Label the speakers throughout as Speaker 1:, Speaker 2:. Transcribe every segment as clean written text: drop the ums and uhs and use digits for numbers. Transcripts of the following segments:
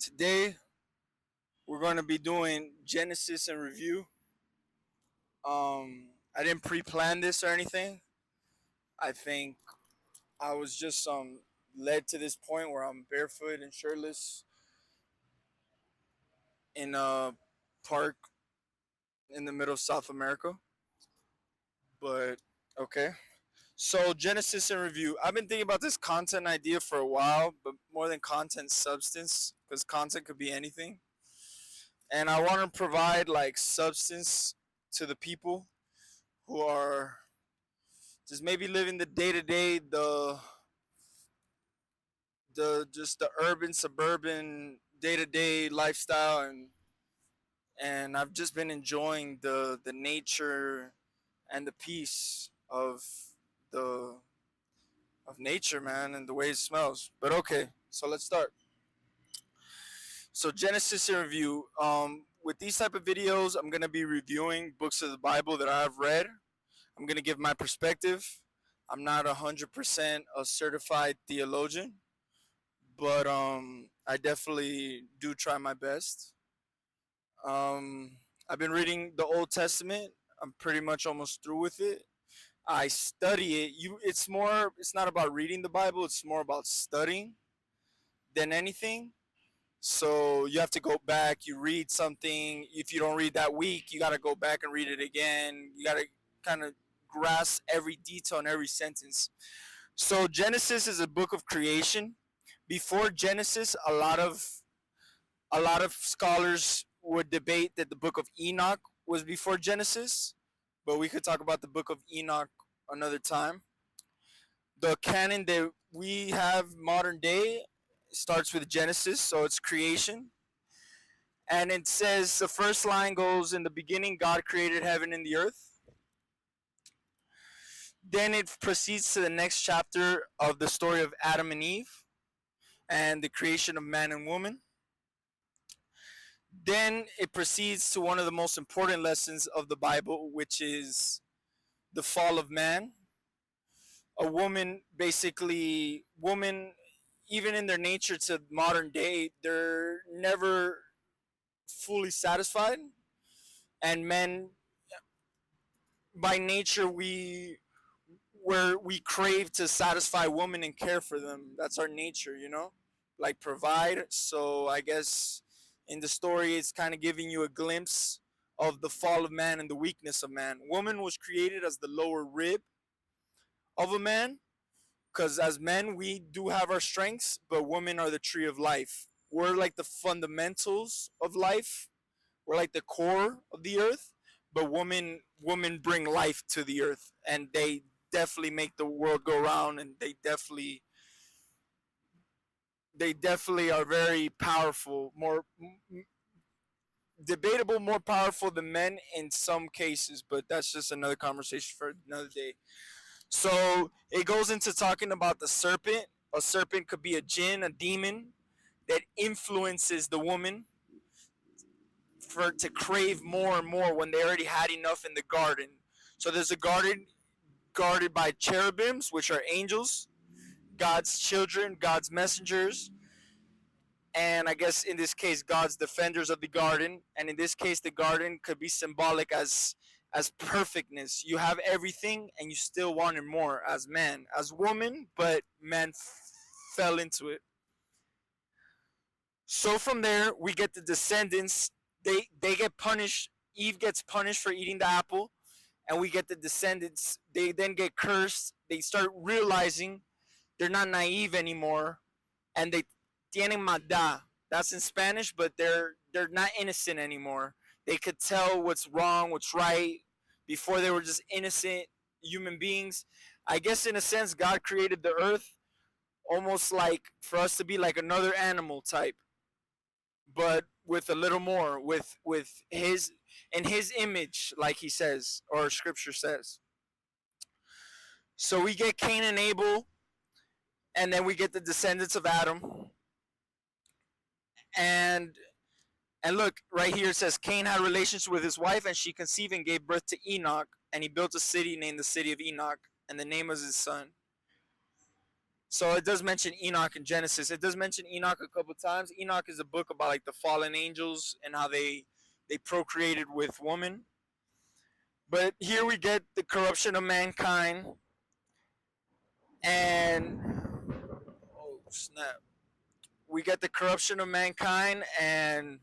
Speaker 1: Today we're going to be doing Genesis and review. I didn't pre-plan this or anything. I think I was just led to this point where I'm barefoot and shirtless in a park in the middle of South America. But okay. So Genesis and review. I've been thinking about this content idea for a while, but more than content, substance, because content could be anything. And I want to provide like substance to the people who are just maybe living the day to day, the just the urban suburban day to day lifestyle, and I've just been enjoying the nature and the peace the of nature, man, and the way it smells. But okay, so let's start. So Genesis in review. With these type of videos, I'm gonna be reviewing books of the Bible that I've read. I'm gonna give my perspective. I'm not 100% a certified theologian, but I definitely do try my best. Um, I've been reading the Old Testament. I'm pretty much almost through with it. I study it. It's more. It's not about reading the Bible. It's more about studying than anything. So you have to go back. You read something. If you don't read that week, you got to go back and read it again. You got to kind of grasp every detail and every sentence. So Genesis is a book of creation. Before Genesis, a lot of scholars would debate that the book of Enoch was before Genesis, but we could talk about the book of Enoch another time. The canon that we have modern day starts with Genesis, so it's creation. And it says the first line goes, in the beginning, God created heaven and the earth. Then it proceeds to the next chapter of the story of Adam and Eve and the creation of man and woman. Then it proceeds to one of the most important lessons of the Bible, which is the fall of man. A woman, basically, woman, even in their nature to modern day, they're never fully satisfied. And men, by nature, we crave to satisfy women and care for them. That's our nature, like provide. So I guess in the story, it's kind of giving you a glimpse of the fall of man and the weakness of man. Woman was created as the lower rib of a man, because as men, we do have our strengths, but women are the tree of life. We're like the fundamentals of life. We're like the core of the earth, but women bring life to the earth, and they definitely make the world go round, and they definitely are very powerful, more debatable, more powerful than men in some cases, but that's just another conversation for another day. So it goes into talking about the serpent. A serpent could be a jinn, a demon that influences the woman for to crave more and more when they already had enough in the garden. So there's a garden guarded by cherubims, which are angels, God's children, God's messengers, and I guess in this case God's defenders of the garden. And in this case the garden could be symbolic as perfectness. You have everything and you still wanted more as man, as woman, but man fell into it. So from there we get the descendants. They get punished. Eve gets punished for eating the apple, and we get the descendants. They then get cursed. They start realizing they're not naive anymore, and they tienen maldad. That's in Spanish, but they're not innocent anymore. They could tell what's wrong, what's right. Before they were just innocent human beings. I guess in a sense, God created the earth almost like for us to be like another animal type, but with a little more, with his in his image, like he says or Scripture says. So we get Cain and Abel, and then we get the descendants of Adam, and and look, right here it says Cain had relations with his wife, and she conceived and gave birth to Enoch, and he built a city named the city of Enoch, and the name of his son. So it does mention Enoch in Genesis. It does mention Enoch a couple times. Enoch is a book about like the fallen angels and how they procreated with women. But here we get the corruption of mankind, and oh snap, we get the corruption of mankind, and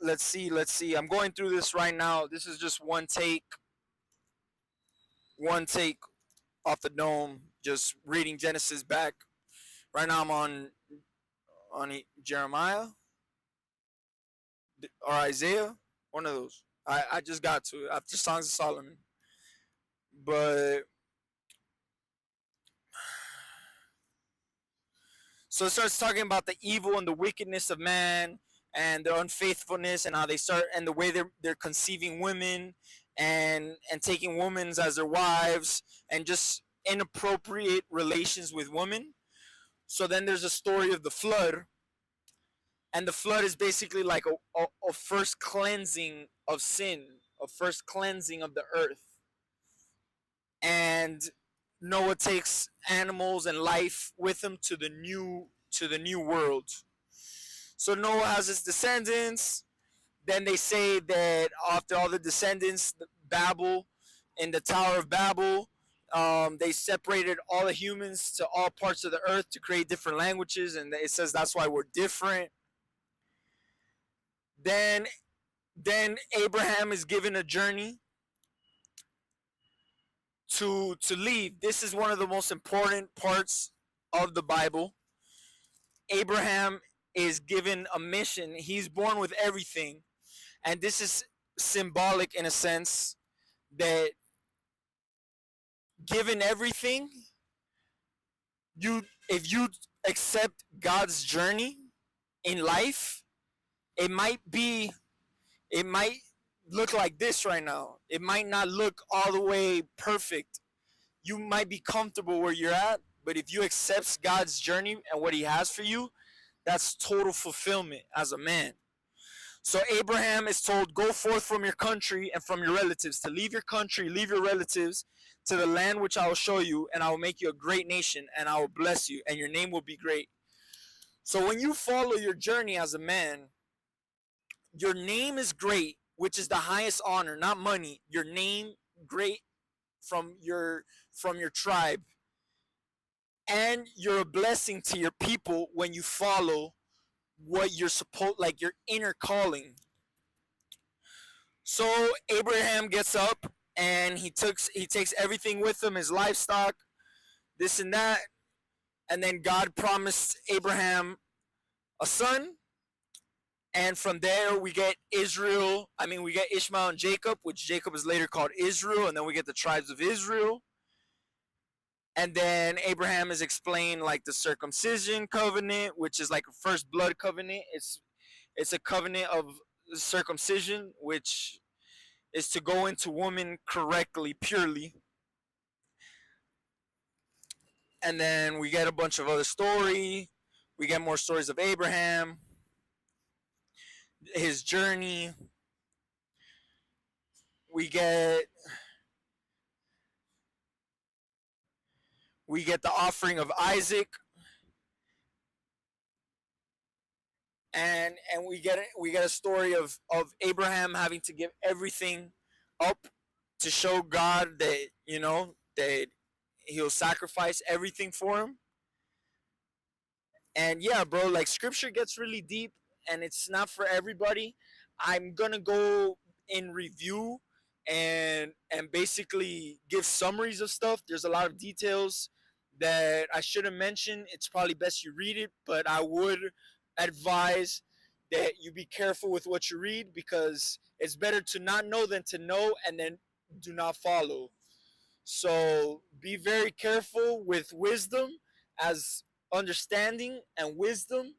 Speaker 1: let's see. I'm going through this right now. This is just one take off the dome. Just reading Genesis back. Right now I'm on Jeremiah or Isaiah, one of those. I just got to it after Songs of Solomon, but so it starts talking about the evil and the wickedness of man and their unfaithfulness and how they start and the way they're conceiving women and taking women as their wives and just inappropriate relations with women. So then there's a story of the flood, and the flood is basically like a first cleansing of sin, a first cleansing of the earth. And Noah takes animals and life with him to the new world. So Noah has his descendants. Then they say that after all the descendants, Babel, in the Tower of Babel, they separated all the humans to all parts of the earth to create different languages, and it says that's why we're different. Then, then Abraham is given a journey to leave. This is one of the most important parts of the Bible. Abraham is given a mission. He's born with everything, and this is symbolic in a sense that given everything, you if you accept God's journey in life, it might look like this right now. It might not look all the way perfect. You might be comfortable where you're at, but if you accept God's journey and what he has for you, that's total fulfillment as a man. So Abraham is told, go forth from your country and from your relatives, to leave your country, leave your relatives, to the land which I will show you, and I will make you a great nation, and I will bless you, and your name will be great. So when you follow your journey as a man, your name is great, which is the highest honor, not money. Your name great from your tribe, and you're a blessing to your people when you follow what you're supposed, like your inner calling. So Abraham gets up and he takes everything with him, his livestock, this and that, and then God promised Abraham a son. And from there we get Israel. I mean, we get Ishmael and Jacob, which Jacob is later called Israel, and then we get the tribes of Israel. And then Abraham is explained like the circumcision covenant, which is like a first blood covenant. It's a covenant of circumcision, which is to go into woman correctly, purely. And then we get a bunch of other story. We get more stories of Abraham, his journey. We get the offering of Isaac, and we get a story of Abraham having to give everything up to show God that that he'll sacrifice everything for him. And yeah, bro, like scripture gets really deep, and it's not for everybody. I'm gonna go in review and basically give summaries of stuff. There's a lot of details that I shouldn't mention. It's probably best you read it, but I would advise that you be careful with what you read, because it's better to not know than to know and then do not follow. So be very careful with wisdom, as understanding and wisdom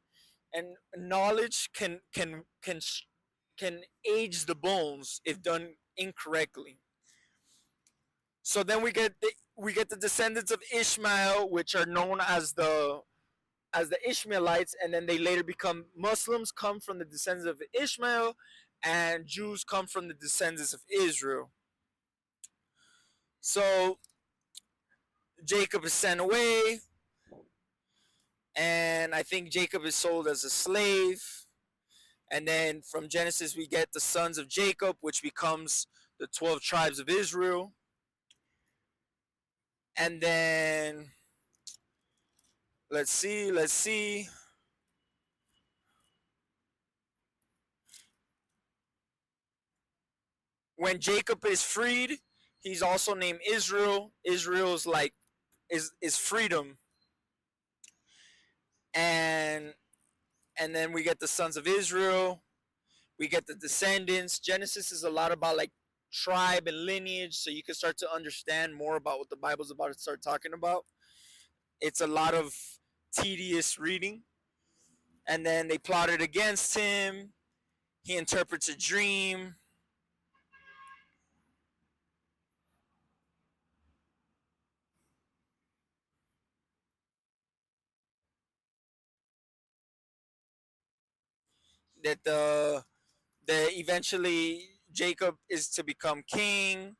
Speaker 1: and knowledge can age the bones if done incorrectly. So then we get the descendants of Ishmael, which are known as the Ishmaelites, and then they later become Muslims, come from the descendants of Ishmael, and Jews come from the descendants of Israel. So Jacob is sent away, and I think Jacob is sold as a slave. And then from Genesis, we get the sons of Jacob, which becomes the 12 tribes of Israel. And then, let's see. When Jacob is freed, he's also named Israel. Israel's like is freedom. And then we get the sons of Israel. We get the descendants. Genesis is a lot about like tribe and lineage, so you can start to understand more about what the Bible's about to start talking about. It's a lot of tedious reading. And then they plotted against him. He interprets a dream. That the eventually Jacob is to become king,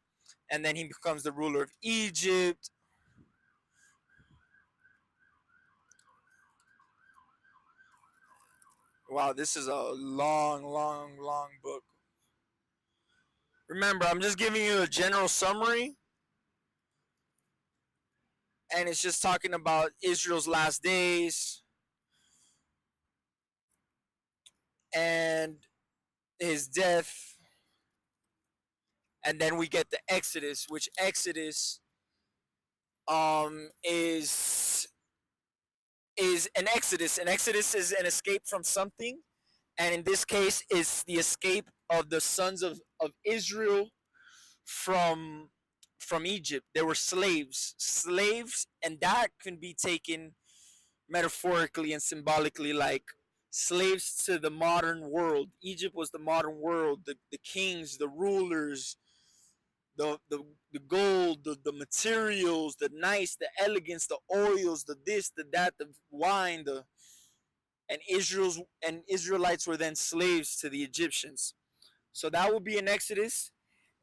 Speaker 1: and then he becomes the ruler of Egypt. Wow, this is a long book. Remember, I'm just giving you a general summary, and it's just talking about Israel's last days and his death. And then we get the Exodus, which Exodus is an exodus. An exodus is an escape from something, and in this case, is the escape of the sons of Israel from Egypt. They were slaves, and that can be taken metaphorically and symbolically, like slaves to the modern world. Egypt was the modern world. The kings, the rulers, the gold, the materials, the nice, the elegance, the oils, the this, the that, the wine, the and Israelites were then slaves to the Egyptians. So that will be in Exodus.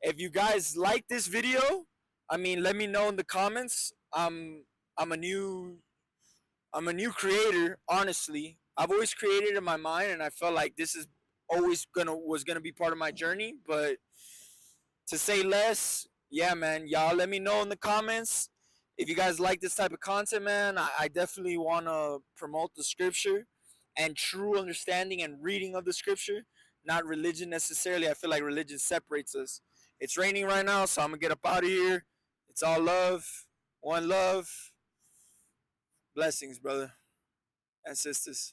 Speaker 1: If you guys like this video, I mean, let me know in the comments. I'm a new creator, honestly. I've always created in my mind, and I felt like this is always was gonna be part of my journey. But to say less, yeah, man, y'all let me know in the comments if you guys like this type of content, man. I definitely want to promote the scripture and true understanding and reading of the scripture, not religion necessarily. I feel like religion separates us. It's raining right now, so I'm gonna get up out of here. It's all love, one love. Blessings, brother and sisters.